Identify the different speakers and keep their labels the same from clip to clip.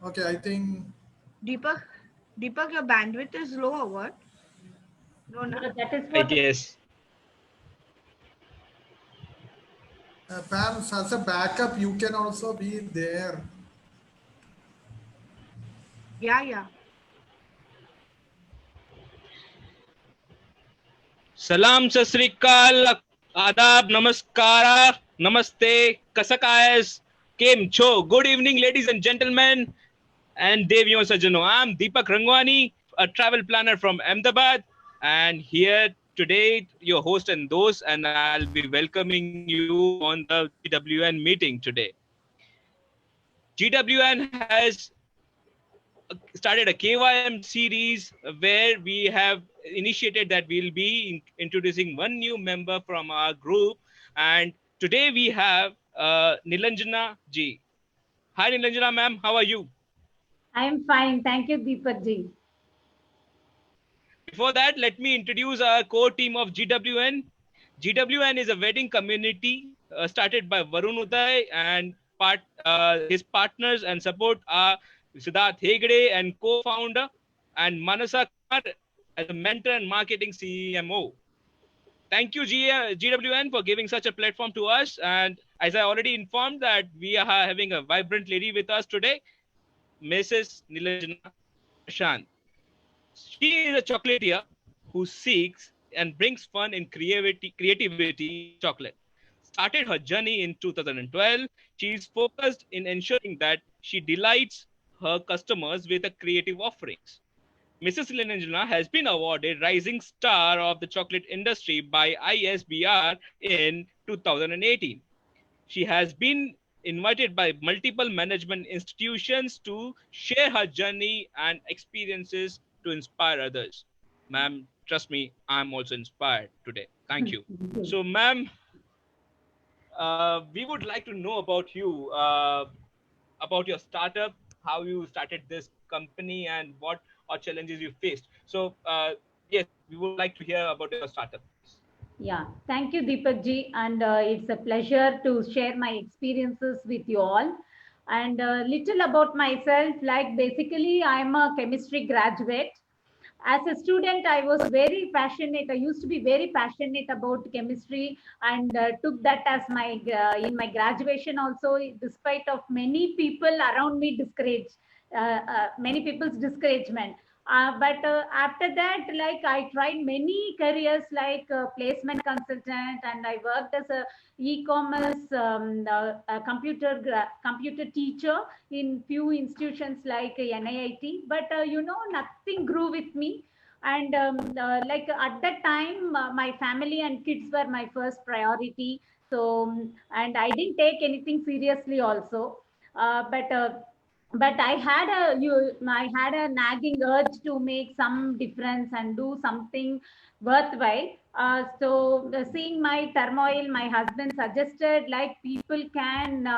Speaker 1: Okay, I think
Speaker 2: Deepak, Deepak, your bandwidth is low or what? No, no.
Speaker 3: Yeah, that is
Speaker 4: I
Speaker 3: what.
Speaker 4: guess.
Speaker 1: Pam, as a backup, you can also be there.
Speaker 2: Yeah, yeah.
Speaker 4: Salam, Sasrikal, Adab, Namaskara, Namaste, Kasakayas, Kem Cho. Good evening, ladies and gentlemen, and Deviyo Sajano. I'm Deepak Rangwani, a travel planner from Ahmedabad, and here today, your host and those, and I'll be welcoming you on the GWN meeting today. GWN has started a KYM series where we have initiated that we'll be introducing one new member from our group. And today we have Nilanjana Ji. Hi, Nilanjana ma'am. How are you?
Speaker 3: I am fine. Thank you, Deepak ji.
Speaker 4: Before that, let me introduce our core team of GWN. GWN is a wedding community started by Varun Uday and his partners and support are Siddharth Hegde and co-founder and Manasa Kumar as a mentor and marketing CMO. Thank you, GWN, for giving such a platform to us. And as I already informed that we are having a vibrant lady with us today, Mrs. Nilanjana Prashant. She is a chocolatier who seeks and brings fun and creativity in chocolate. Started her journey in 2012. She is focused in ensuring that she delights her customers with her creative offerings. Mrs. Nilanjana has been awarded Rising Star of the Chocolate Industry by ISBR in 2018. She has been invited by multiple management institutions to share her journey and experiences to inspire others. Ma'am, trust me, I'm also inspired today. Thank you. So, ma'am, we would like to know about your startup, how you started this company, and what are challenges you faced. So, yes, we would like to hear about your startup.
Speaker 3: Yeah, thank you, Deepak ji. And it's a pleasure to share my experiences with you all. And little about myself, like basically, I'm a chemistry graduate. As a student, I was very passionate. I used to be very passionate about chemistry and took that as my in my graduation also. Despite of many people around me many people's discouragement. But after that, like I tried many careers like placement consultant, and I worked as a e-commerce computer teacher in few institutions like NIIT. But nothing grew with me. And like at that time, my family and kids were my first priority. So and I didn't take anything seriously also. But I had a nagging urge to make some difference and do something worthwhile. So seeing my turmoil, my husband suggested like people can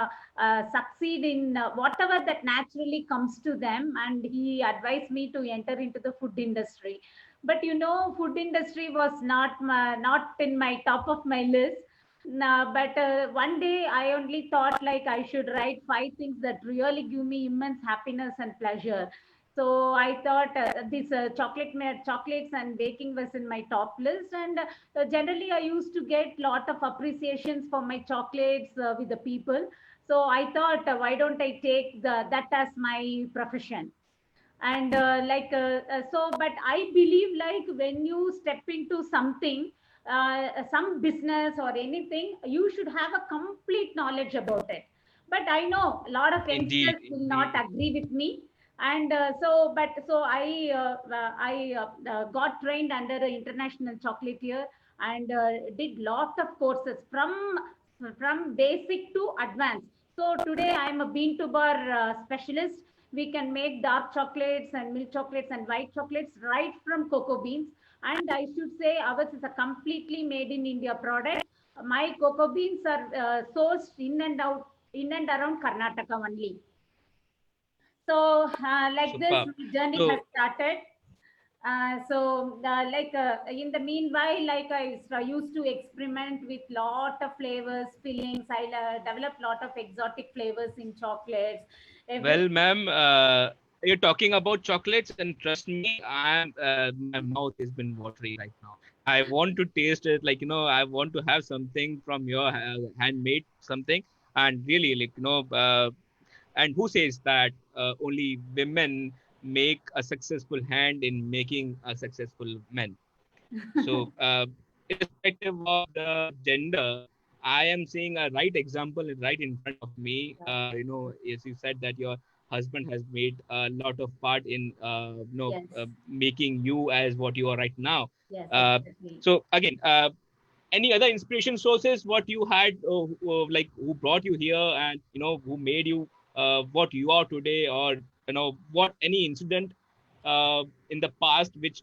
Speaker 3: succeed in whatever that naturally comes to them, and he advised me to enter into the food industry. But food industry was not in my top of my list. No, but one day I only thought like I should write 5 things that really give me immense happiness and pleasure. So I thought this chocolates and baking was in my top list, and generally I used to get lot of appreciations for my chocolates with the people. So I thought, why don't I take that as my profession? And but I believe like when you step into something, some business or anything, you should have a complete knowledge about it. But I know a lot of
Speaker 4: Indeed,
Speaker 3: youngsters will not
Speaker 4: indeed.
Speaker 3: agree with me. And I got trained under an international chocolatier, and did lot of courses from basic to advanced. So today I am a bean to bar specialist. We can make dark chocolates and milk chocolates and white chocolates right from cocoa beans. And I should say ours is a completely made in India product. My cocoa beans are sourced in and around Karnataka only. So like this,
Speaker 4: Superb.
Speaker 3: my journey has
Speaker 4: So,
Speaker 3: started. In the meanwhile, like I used to experiment with lot of flavors, fillings. I developed lot of exotic flavors in chocolates.
Speaker 4: Well, ma'am, you're talking about chocolates, and trust me, my mouth has been watery right now. I want to taste it, like I want to have something from your handmade something, and really, like and who says that only women make a successful hand in making a successful man? So, irrespective of the gender, I am seeing a right example right in front of me. As you said that your husband has made a lot of part in,
Speaker 3: Yes,
Speaker 4: making you as what you are right now.
Speaker 3: yes,
Speaker 4: Uh,
Speaker 3: exactly.
Speaker 4: so again, any other inspiration sources? What you had, like who brought you here, and who made you what you are today, or what any incident in the past which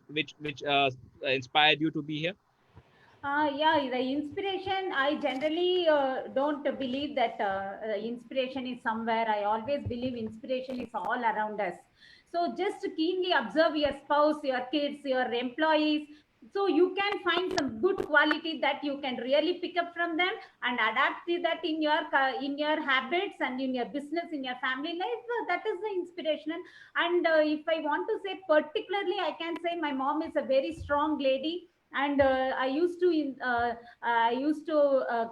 Speaker 4: inspired you to be here?
Speaker 3: Yeah, the inspiration, I generally don't believe that inspiration is somewhere. I always believe inspiration is all around us. So just keenly observe your spouse, your kids, your employees. So you can find some good quality that you can really pick up from them and adapt to that in your habits and in your business, in your family life. That is the inspiration. And if I want to say particularly, I can say my mom is a very strong lady, and I used to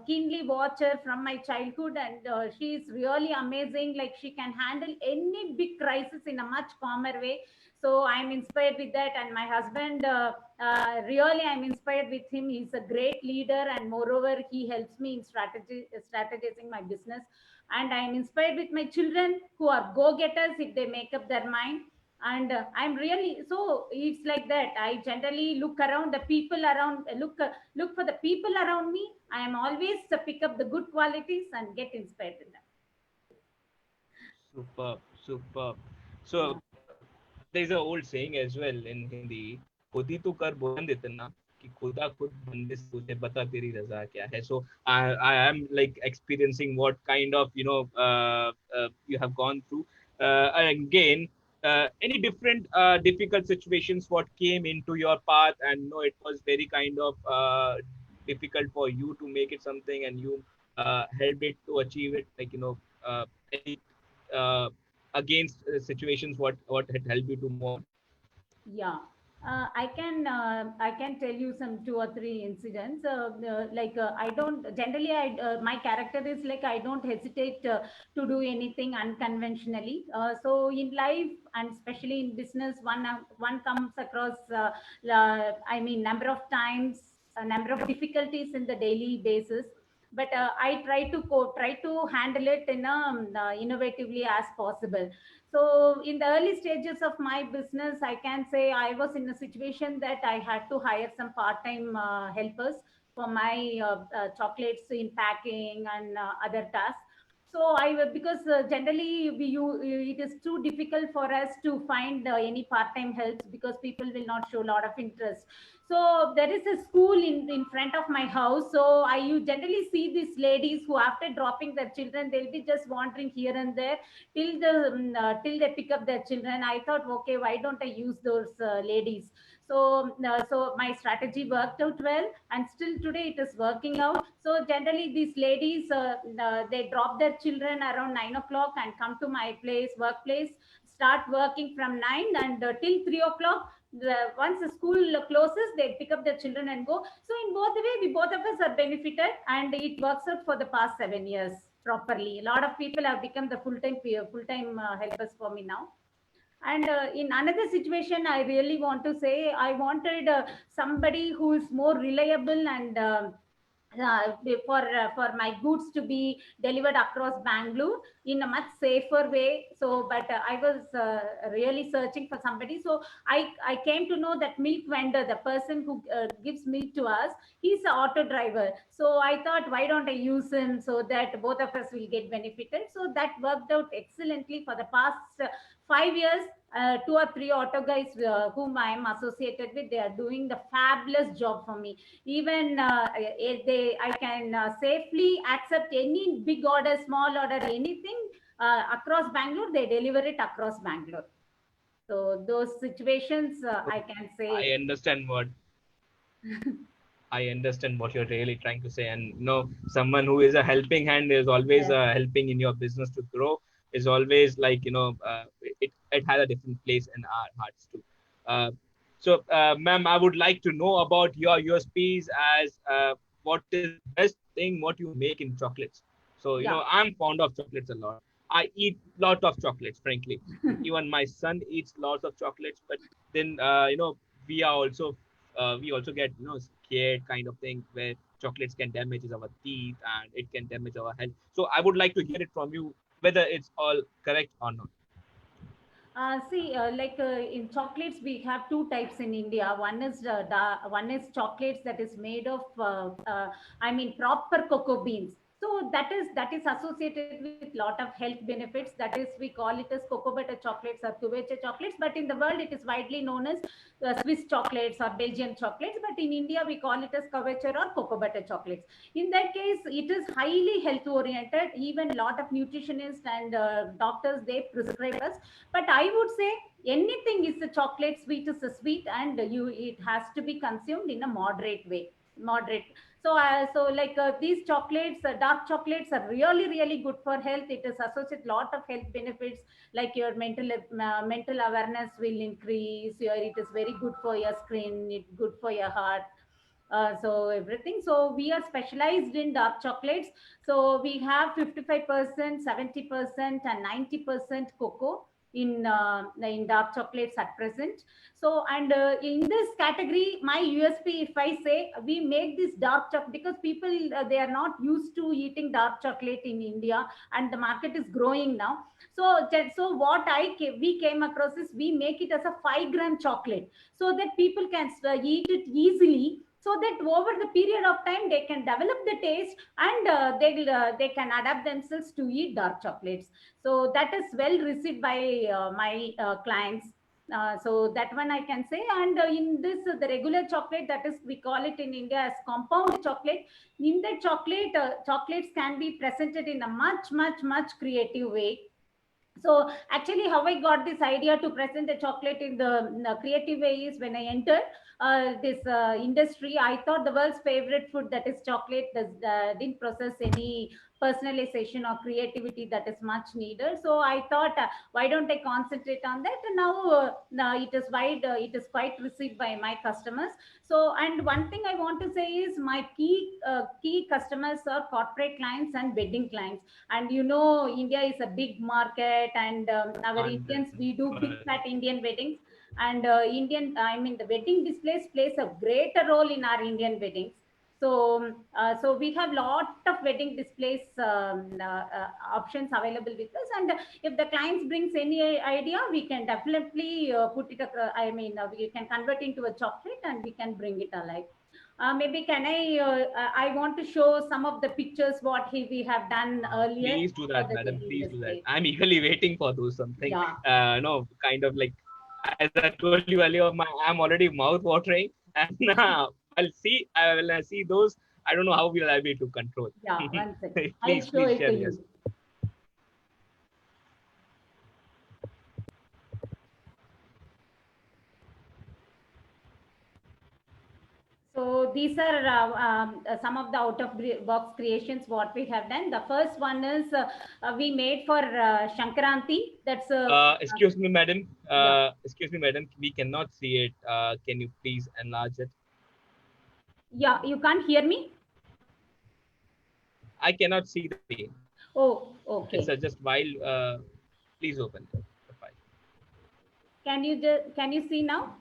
Speaker 3: keenly watch her from my childhood, and she is really amazing. Like, she can handle any big crisis in a much calmer way. So I'm inspired with that. And my husband, really, I'm inspired with him. He's a great leader, and moreover, he helps me in strategizing my business. And I'm inspired with my children, who are go-getters if they make up their mind. And I'm really, so it's like that. I generally look around the people around, look for the people around me. I am always to pick up the good qualities and get inspired in them.
Speaker 4: Superb, superb.
Speaker 3: Yeah.
Speaker 4: So there's a old saying as well in Hindi, खुद ही तो कर बुलंद इतना कि खुदा खुद बंदे से पूछे बता तेरी रजा क्या है. So I am like experiencing what kind of you have gone through. And again, any different difficult situations what came into your path, and it was very kind of difficult for you to make it something, and you helped it to achieve it, like any uh, against situations what had helped you to move on?
Speaker 3: Yeah. I can tell you some two or three incidents. I don't generally. My character is like, I don't hesitate to do anything unconventionally. So in life, and especially in business, one comes across I mean, number of times, a number of difficulties in the daily basis. But I try to handle it in innovatively as possible. So in the early stages of my business, I can say I was in a situation that I had to hire some part-time helpers for my chocolates in packing and other tasks. So because generally it is too difficult for us to find any part-time helps, because people will not show a lot of interest. So there is a school in front of my house. So you generally see these ladies who, after dropping their children, they'll be just wandering here and there till they pick up their children. I thought, okay, why don't I use those ladies? So my strategy worked out well, and still today it is working out. So generally these ladies, they drop their children around 9 o'clock and come to my workplace, start working from 9 and till 3 o'clock. Once the school closes, they pick up their children and go. So in both the way, both of us are benefited, and it works out for the past 7 years properly. A lot of people have become the full-time helpers for me now. And in another situation, I really want to say, I wanted somebody who is more reliable, and for my goods to be delivered across Bangalore in a much safer way. So, but I was really searching for somebody. So I came to know that milk vendor, the person who gives milk to us, he's an auto driver. So I thought, why don't I use him, so that both of us will get benefited. So that worked out excellently for the past 5 years. Two or three auto guys whom I am associated with, they are doing the fabulous job for me. Even I can safely accept any big order, small order, anything across Bangalore. They deliver it across Bangalore. So those situations, I can
Speaker 4: I
Speaker 3: say,
Speaker 4: understand what I understand what you're really trying to say, and someone who is a helping hand is always
Speaker 3: yes.
Speaker 4: helping in your business to grow. Is always like it has a different place in our hearts too. Ma'am, I would like to know about your USPs as what is the best thing what you make in chocolates. So
Speaker 3: Yeah.
Speaker 4: I'm fond of chocolates a lot. I eat lot of chocolates, frankly. Even my son eats lots of chocolates, but then we are also we also get scared kind of thing where chocolates can damage our teeth and it can damage our health. So I would like to hear it from you whether it's all correct or not.
Speaker 3: See, in chocolates, we have two types in India. One is chocolates that is made of, proper cocoa beans. So that is associated with lot of health benefits. That is, we call it as cocoa butter chocolates or Kuwaiti chocolates. But in the world, it is widely known as Swiss chocolates or Belgian chocolates. But in India, we call it as Kuwaiti or cocoa butter chocolates. In that case, it is highly health oriented. Even a lot of nutritionists and doctors, they prescribe us. But I would say anything is a chocolate, sweet is a sweet, and it has to be consumed in a moderate way. Moderate. So these chocolates, dark chocolates are really really good for health. It is associated lot of health benefits, like your mental awareness will increase. It is very good for your skin. It's good for your heart. So everything. So we are specialized in dark chocolates. So we have 55%, 70%, and 90% cocoa in dark chocolates at present. So, and in this category, my USP, if I say, we make this dark chocolate because people they are not used to eating dark chocolate in India, and the market is growing now. So what we came across is we make it as a 5 gram chocolate so that people can eat it easily, so that over the period of time they can develop the taste, and they can adapt themselves to eat dark chocolates. So that is well received by my clients. So that one I can say. And in this, the regular chocolate, that is, we call it in India as compound chocolate. In the chocolate, chocolates can be presented in a much creative way. So actually, how I got this idea to present the chocolate in the creative way is when I entered this industry. I thought the world's favorite food, that is chocolate, didn't process any personalization or creativity that is much needed. So I thought, why don't I concentrate on that? And now it is quite received by my customers. So, and one thing I want to say is my key customers are corporate clients and wedding clients. And India is a big market, and our Indians, we do big fat Indian weddings. And the wedding displays plays a greater role in our Indian weddings. So we have lot of wedding displays options available with us. And if the clients brings any idea, we can definitely put it we can convert into a chocolate and we can bring it alive. Maybe can I want to show some of the pictures what we have done earlier
Speaker 4: Please do
Speaker 3: for
Speaker 4: that,
Speaker 3: the
Speaker 4: madam.
Speaker 3: wedding
Speaker 4: Please do that.
Speaker 3: display.
Speaker 4: I'm eagerly waiting for those something.
Speaker 3: Yeah.
Speaker 4: No, kind of like as I told you earlier, I'm already mouth watering, and When I see those, I don't know how will I be able to control.
Speaker 3: Yeah, one second. I'll
Speaker 4: Please,
Speaker 3: show
Speaker 4: please
Speaker 3: it
Speaker 4: share.
Speaker 3: to
Speaker 4: Yes.
Speaker 3: you. So these are some of the out of box creations what we have done. The first one is we made for Shankaranti. That's
Speaker 4: Excuse me, madam.
Speaker 3: yeah.
Speaker 4: Excuse me, madam. We cannot see it. Can you please enlarge it?
Speaker 3: Yeah, you can't hear me?
Speaker 4: I cannot see the screen.
Speaker 3: Oh,
Speaker 4: It's
Speaker 3: okay.
Speaker 4: just while. Please open the file.
Speaker 3: Can you see now?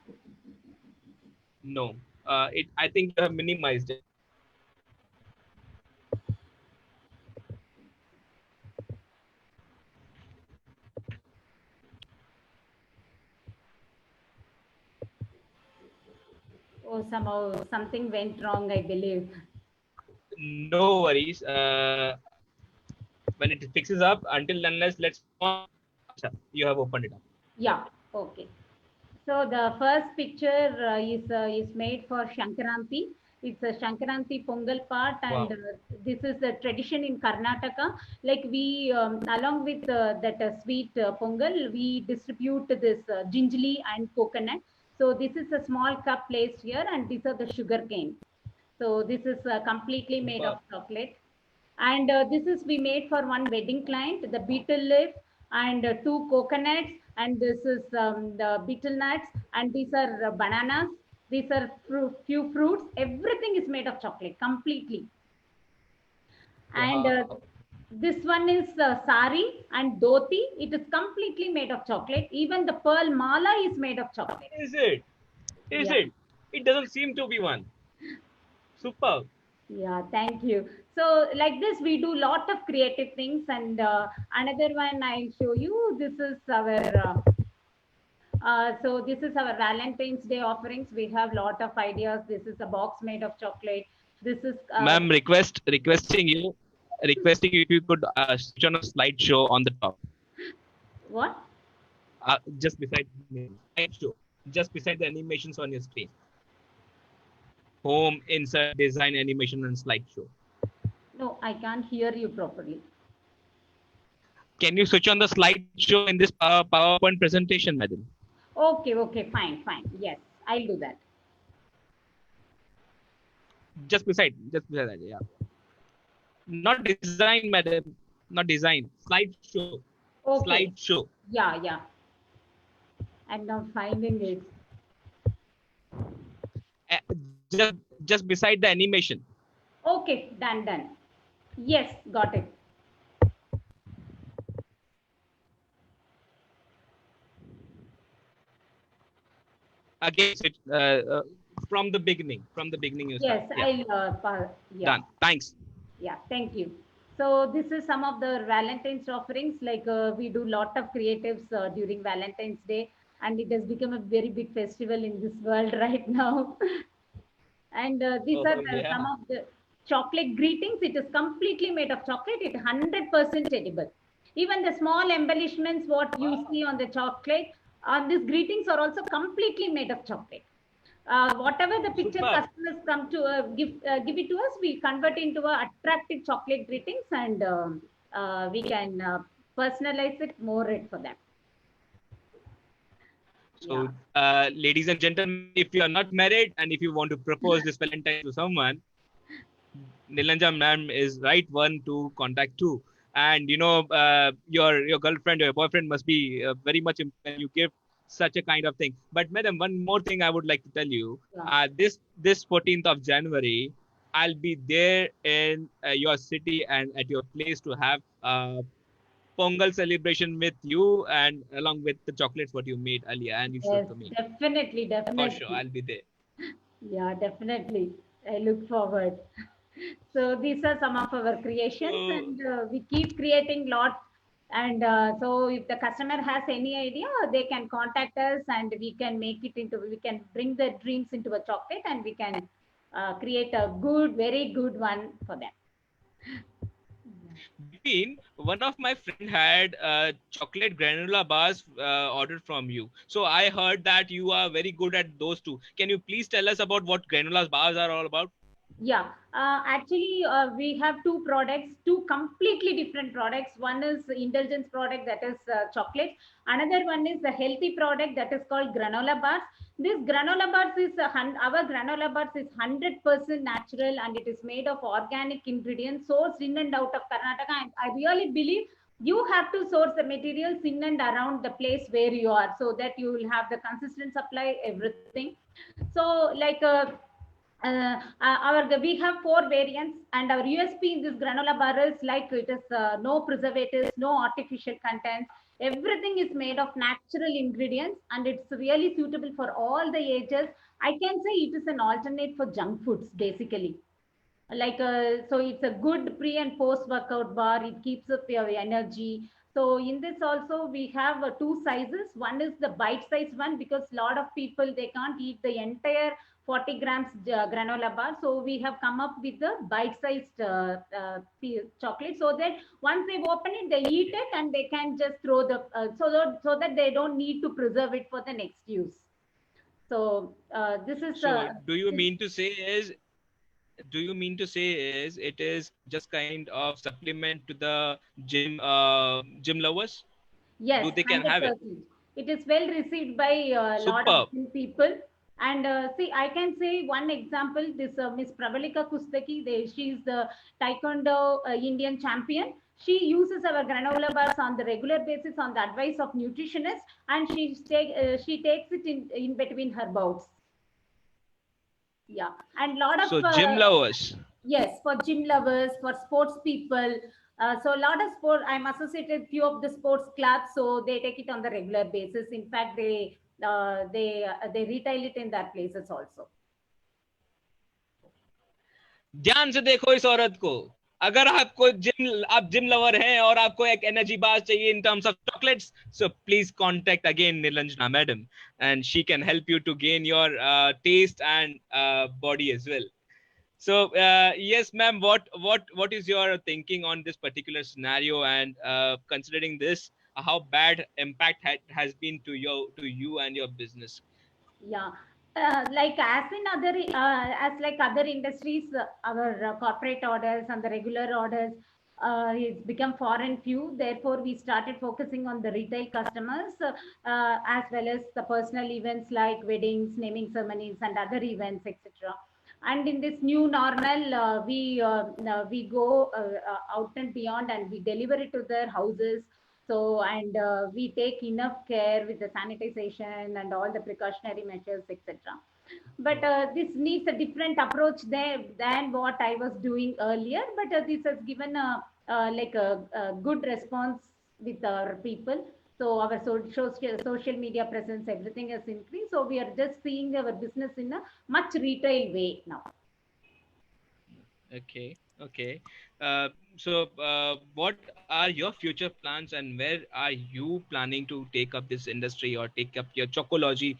Speaker 4: No. I think you have minimized it.
Speaker 3: Oh, somehow something went wrong, I believe.
Speaker 4: No worries. When it fixes up, until unless let's. You have opened it up.
Speaker 3: Yeah. Okay. So the first picture is made for Shankaranti. It's a Shankaranti Pongal part,
Speaker 4: Wow.
Speaker 3: and this is the tradition in Karnataka. Like we, along with that sweet Pongal, we distribute this gingerly and coconut. So this is a small cup placed here, and these are the sugar cane. So this is completely made of
Speaker 4: Wow.
Speaker 3: chocolate. And this is we made for one wedding client, the beetle leaf and two coconuts, and this is the beetle nuts, and these are bananas. These are few fruits. Everything is made of chocolate completely. And
Speaker 4: Wow.
Speaker 3: this one is sari and dhoti. It is completely made of chocolate. Even the pearl mala is made of chocolate.
Speaker 4: Is it? Is
Speaker 3: Yeah.
Speaker 4: it? It doesn't seem to be one. Super.
Speaker 3: Yeah, thank you. So like this, we do lot of creative things, and another one I'll show you. This is our so this is our Valentine's Day offerings. We have lot of ideas. This is a box made of chocolate. This is
Speaker 4: Ma'am, requesting you if you could switch on a slideshow on the top,
Speaker 3: what?
Speaker 4: just beside the slideshow, just beside the animations on your screen. Home, insert, design, animation, and slideshow.
Speaker 3: No, I can't hear you properly.
Speaker 4: Can you switch on the slideshow in this PowerPoint presentation, madam?
Speaker 3: Okay, okay, fine, fine. Yes, I'll do that.
Speaker 4: Just beside that, yeah. Not design, madam. Not design. Slideshow.
Speaker 3: Okay.
Speaker 4: Slideshow.
Speaker 3: Yeah, yeah. I'm not finding it.
Speaker 4: Just beside the animation.
Speaker 3: Okay, done. Yes, got it.
Speaker 4: Again, from the beginning. From the beginning, you start.
Speaker 3: Yes,
Speaker 4: Yeah.
Speaker 3: yeah.
Speaker 4: Done. Thanks.
Speaker 3: Yeah, thank you. So this is some of the Valentine's offerings. Like we do lot of creatives during Valentine's Day, and it has become a very big festival in this world right now. And these are
Speaker 4: Yeah.
Speaker 3: some of the chocolate greetings. It is completely made of chocolate. It's 100% edible. Even the small embellishments, what you see on the chocolate, these greetings are also completely made of chocolate. Whatever the picture
Speaker 4: Super.
Speaker 3: customers come to give it to us, we convert into a attractive chocolate greetings, and we can personalize it more for them.
Speaker 4: So, ladies and gentlemen, if you are not married and if you want to propose this Valentine to someone, Nilanja ma'am is right one to contact too. And you know, your girlfriend or your boyfriend must be very much when you give such a kind of thing. But madam, one more thing I would like to tell you.
Speaker 3: Yeah.
Speaker 4: This 14th of January, I'll be there in your city and at your place to have Pongal celebration with you and along with the chocolates what you made earlier and you showed
Speaker 3: Yes,
Speaker 4: to me.
Speaker 3: definitely.
Speaker 4: For sure, I'll be there.
Speaker 3: Yeah, definitely. I look forward. So these are some of our creations,
Speaker 4: So,
Speaker 3: and we keep creating lot. And so if the customer has any idea, they can contact us, and we can make it into, we can bring the dreams into a chocolate, and we can create a good, very good one for them.
Speaker 4: between one of my friend had chocolate granola bars ordered from you. So I heard that you are very good at those two. Can you please tell us about what granola bars are all about?
Speaker 3: Yeah, actually, we have two products, two completely different products. One is indulgence product, that is chocolate. Another one is the healthy product, that is called granola bars. This granola bars is our granola bars is 100% natural, and it is made of organic ingredients sourced in and out of Karnataka. And I really believe you have to source the materials in and around the place where you are, so that you will have the consistent supply, everything. So like we have 4 variants, and our USP in this granola bar is like it is no preservatives, no artificial contents. Everything is made of natural ingredients, and it's really suitable for all the ages. I can say it is an alternate for junk foods, basically. Like so it's a good pre and post workout bar. It keeps up your energy. So in this also we have two sizes. One is the bite size one, because a lot of people, they can't eat the entire 40 grams granola bar. So we have come up with the bite sized chocolate, so that once they open it, they eat it, and they can just throw the so that they don't need to preserve it for the next use. So this is
Speaker 4: So do you mean to say is do you mean to say is it is just kind of supplement to the gym lovers?
Speaker 3: Yes,
Speaker 4: Do they can have it?
Speaker 3: 100%. It is well received by a lot of
Speaker 4: Superb.
Speaker 3: people. And see, I can say one example. This Miss Pravalika Kustaki, she is the Taekwondo Indian champion. She uses our granola bars on the regular basis on the advice of nutritionists, and she takes it in between her bouts. Yeah, and lot of
Speaker 4: So gym lovers.
Speaker 3: yes, for gym lovers, for sports people. So a lot of sport, I'm associated few of the sports clubs, so they take it on the regular basis. In fact, they retail it in their places also.
Speaker 4: ध्यान से देखो इस औरत को. अगर आप gym lover हैं और आपको एक एनर्जी बार चाहिए in terms of chocolates, so please contact again Nilanjana madam, and she can help you to gain your taste and body as well. So yes, ma'am, what is your thinking on this particular scenario, and considering this, how bad impact has been to you and your business?
Speaker 3: Yeah. Like as in other as like other industries, our corporate orders and the regular orders it's become far and few. Therefore, we started focusing on the retail customers as well as the personal events like weddings, naming ceremonies, and other events, etc. And in this new normal, we go out and beyond, and we deliver it to their houses. So, and we take enough care with the sanitization and all the precautionary measures, etc. But this needs a different approach there than what I was doing earlier. But this has given a good response with our people. So our social media presence, everything has increased. So we are just seeing our business in a much retail way now.
Speaker 4: Okay. So what are your future plans, and where are you planning to take up this industry or take up your chocology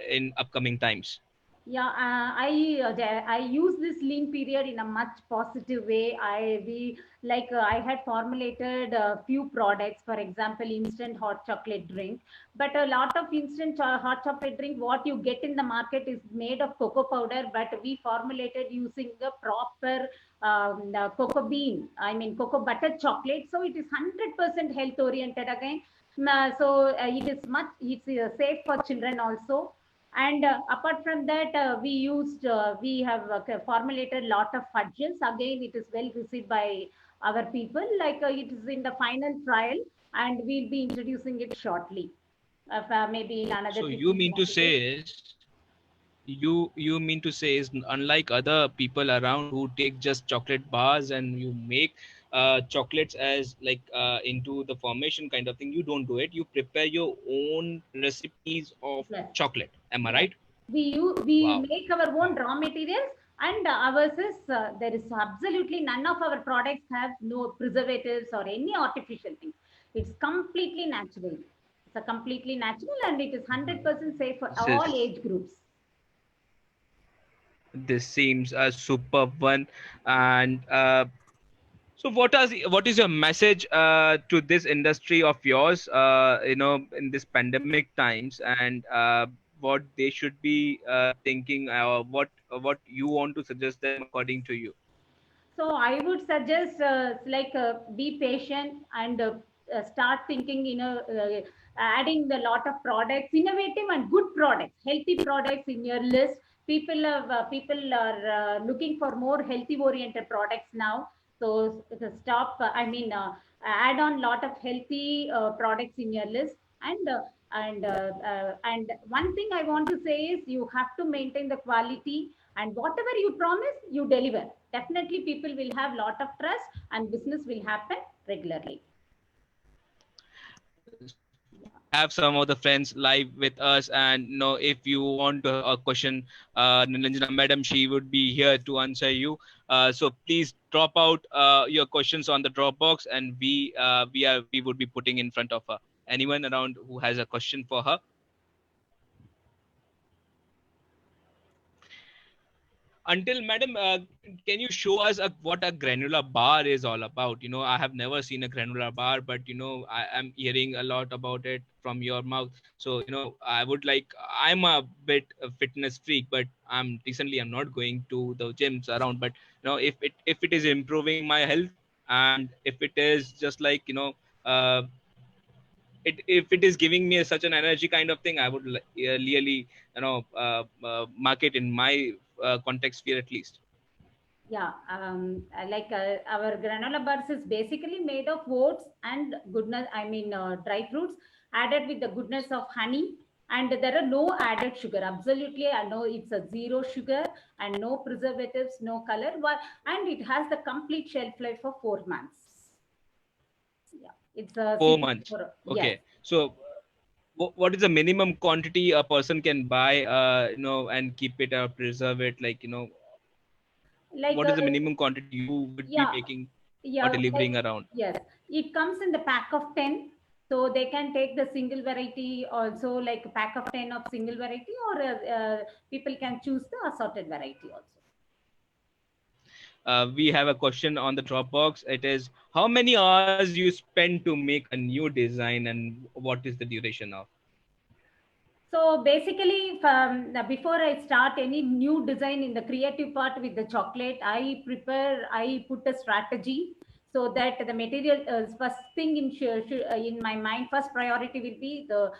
Speaker 4: in upcoming times?
Speaker 3: Yeah, I use this lean period in a much positive way. I had formulated a few products, for example, instant hot chocolate drink. But a lot of instant hot chocolate drink, what you get in the market is made of cocoa powder, but we formulated using the proper the cocoa bean. I mean cocoa butter chocolate. So it is 100% health oriented again. It's safe for children also. And apart from that, we have formulated a lot of fudges. Again, it is well received by our people. Like it is in the final trial, and we'll be introducing it shortly. Maybe in another.
Speaker 4: So you mean to say is you mean to say is, unlike other people around who take just chocolate bars and you make chocolates as like into the formation kind of thing, you don't do it. You prepare your own recipes of
Speaker 3: Yes.
Speaker 4: chocolate. Am I right?
Speaker 3: We
Speaker 4: Wow.
Speaker 3: make our own raw materials, and ours is there is absolutely none of our products have no preservatives or any artificial things. It's completely natural. It's a completely natural, and it is 100% safe for
Speaker 4: This
Speaker 3: all
Speaker 4: is
Speaker 3: age groups.
Speaker 4: this seems a superb one. And so what is your message to this industry of yours, in this pandemic times, and what they should be thinking, what you want to suggest them according to you?
Speaker 3: So I would suggest be patient and start thinking, adding a lot of products, innovative and good products, healthy products in your list. People are looking for more healthy oriented products now. So add on lot of healthy products in your list. And one thing I want to say is you have to maintain the quality, and whatever you promise, you deliver. Definitely people will have lot of trust, and business will happen regularly.
Speaker 4: Have some of the friends live with us, and if you want a question, Nilanjana madam, she would be here to answer you. So please drop out your questions on the Dropbox, and we would be putting in front of her. Anyone around who has a question for her? until madam, can you show us what a granular bar is all about? I have never seen a granular bar, but I am hearing a lot about it from your mouth. So I would like, I'm a bit a fitness freak, but I'm not going to the gyms around. But if it is improving my health, and if it is just like uh, if it is giving me such an energy kind of thing, I would really mark it in my context sphere at least.
Speaker 3: Yeah, our granola bars is basically made of oats and goodness, dry fruits added with the goodness of honey. And there are no added sugar. Absolutely, I know it's a zero sugar and no preservatives, no color. And it has the complete shelf life for 4 months. Yeah, it's a
Speaker 4: 4 months.
Speaker 3: yes.
Speaker 4: Okay. So what is the minimum quantity a person can buy, and keep it or preserve it?
Speaker 3: Like
Speaker 4: What is the minimum quantity you would be
Speaker 3: yeah,
Speaker 4: making or
Speaker 3: yeah,
Speaker 4: delivering around?
Speaker 3: yes, it comes in the pack of 10. So they can take the single variety also, like a pack of 10 of single variety, or people can choose the assorted variety also.
Speaker 4: We have a question on the Dropbox. It is, how many hours you spend to make a new design, and what is the duration of?
Speaker 3: So basically, before I start any new design in the creative part with the chocolate, I put a strategy so that the material, first thing in my mind, first priority will be the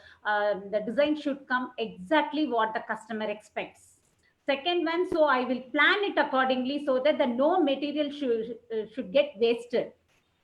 Speaker 3: design should come exactly what the customer expects. Second one, so I will plan it accordingly so that the no material should get wasted,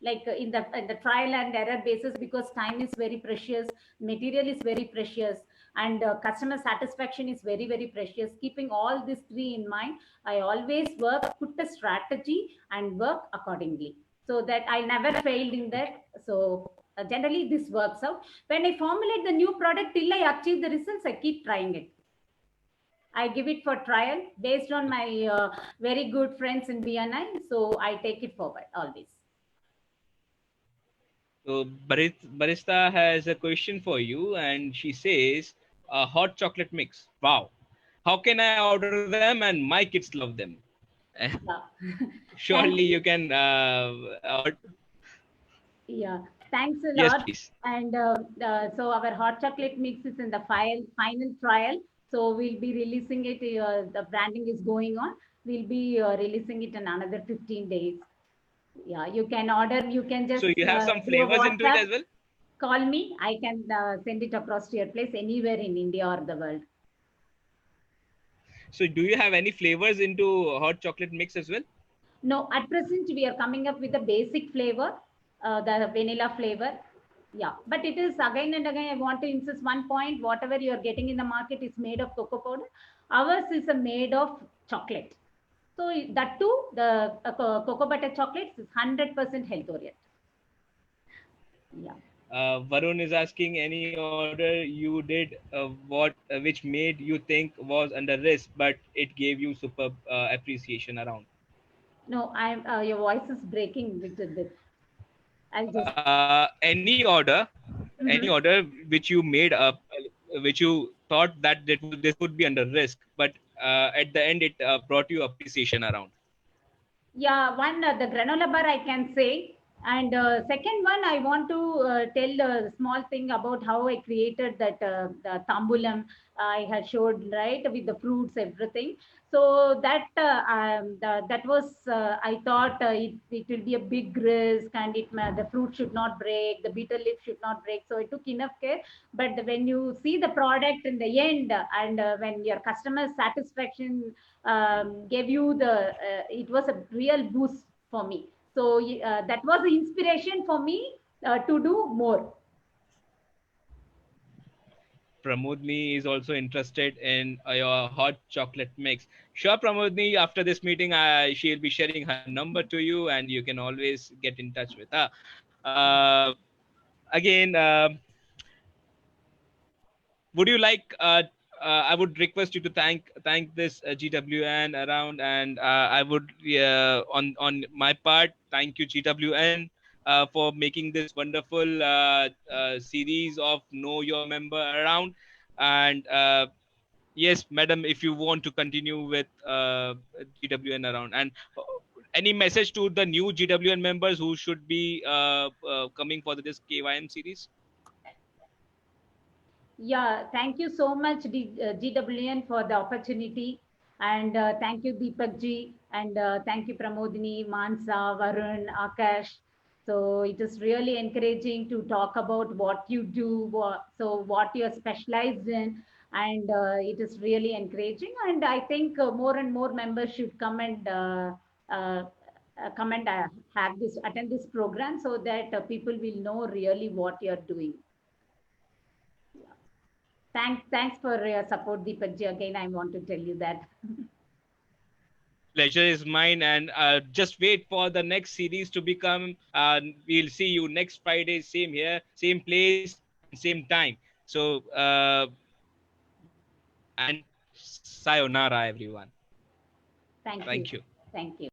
Speaker 3: like in the trial and error basis, because time is very precious, material is very precious, and customer satisfaction is very, very precious. Keeping all these three in mind, I always put a strategy and work accordingly, so that I never failed in that. So generally this works out. When I formulate the new product, till I achieve the results, I keep trying it. I give it for trial based on my very good friends in BNI. So I take it forward always.
Speaker 4: So Barista has a question for you, and she says, a hot chocolate mix. Wow. How can I order them and my kids love them?
Speaker 3: Yeah.
Speaker 4: Surely
Speaker 3: Thank
Speaker 4: you
Speaker 3: you.
Speaker 4: can
Speaker 3: Yeah, thanks a
Speaker 4: yes,
Speaker 3: lot.
Speaker 4: please.
Speaker 3: And so our hot chocolate mix is in the final trial. So we'll be releasing it. The branding is going on. We'll be releasing it in another 15 days. Yeah, you can order. You can just
Speaker 4: So you have some
Speaker 3: do a
Speaker 4: flavors into it
Speaker 3: WhatsApp.
Speaker 4: as well?
Speaker 3: Call me. I can send it across to your place anywhere in India or the world.
Speaker 4: So do you have any flavors into hot chocolate mix as well?
Speaker 3: No, at present we are coming up with the basic flavor, the vanilla flavor. Yeah, but it is again and again, I want to insist one point, whatever you are getting in the market is made of cocoa powder. Ours is made of chocolate. So that too, the cocoa butter chocolates is 100% health oriented. Yeah.
Speaker 4: Varun is asking, any order you did which made you think was under risk, but it gave you superb appreciation around.
Speaker 3: No, I'm your voice is breaking a little bit. I'll just
Speaker 4: Any
Speaker 3: Mhm.
Speaker 4: order which you made up, which you thought that this would be under risk, but at the end it brought you appreciation around.
Speaker 3: Yeah, one the granola bar I can say, and second one I want to tell a small thing about how I created that the tambulam I had showed, right, with the fruits, everything. So that was I thought it will be a big risk, and the fruit should not break, the bitter leaf should not break. So I took enough care. But when you see the product in the end, and when your customer satisfaction gave you it was a real boost for me. So that was the inspiration for me to do more.
Speaker 4: Pramodni is also interested in your hot chocolate mix. Sure, Pramodni, after this meeting, she'll be sharing her number to you, and you can always get in touch with her. Again, would you like? I would request you to thank this GWN around, and I would on my part thank you GWN for making this wonderful series of Know Your Member around, and yes, madam, if you want to continue with GWN around, and any message to the new GWN members who should be coming for this KYM series?
Speaker 3: Yeah, thank you so much, GWN, for the opportunity. And thank you, Deepak ji. And thank you, Pramodini, Mansa, Varun, Akash. So it is really encouraging to talk about what you do, what you're specialized in. And it is really encouraging. And I think more and more members should come and uh, attend this program so that people will know really what you're doing. Thanks for your support, Deepak ji. Again, I want to tell you that.
Speaker 4: Pleasure is mine, and just wait for the next series to become. We'll see you next Friday, same here, same place, and same time. So, and sayonara, everyone.
Speaker 3: Thank you.
Speaker 4: Thank you.
Speaker 3: Thank you.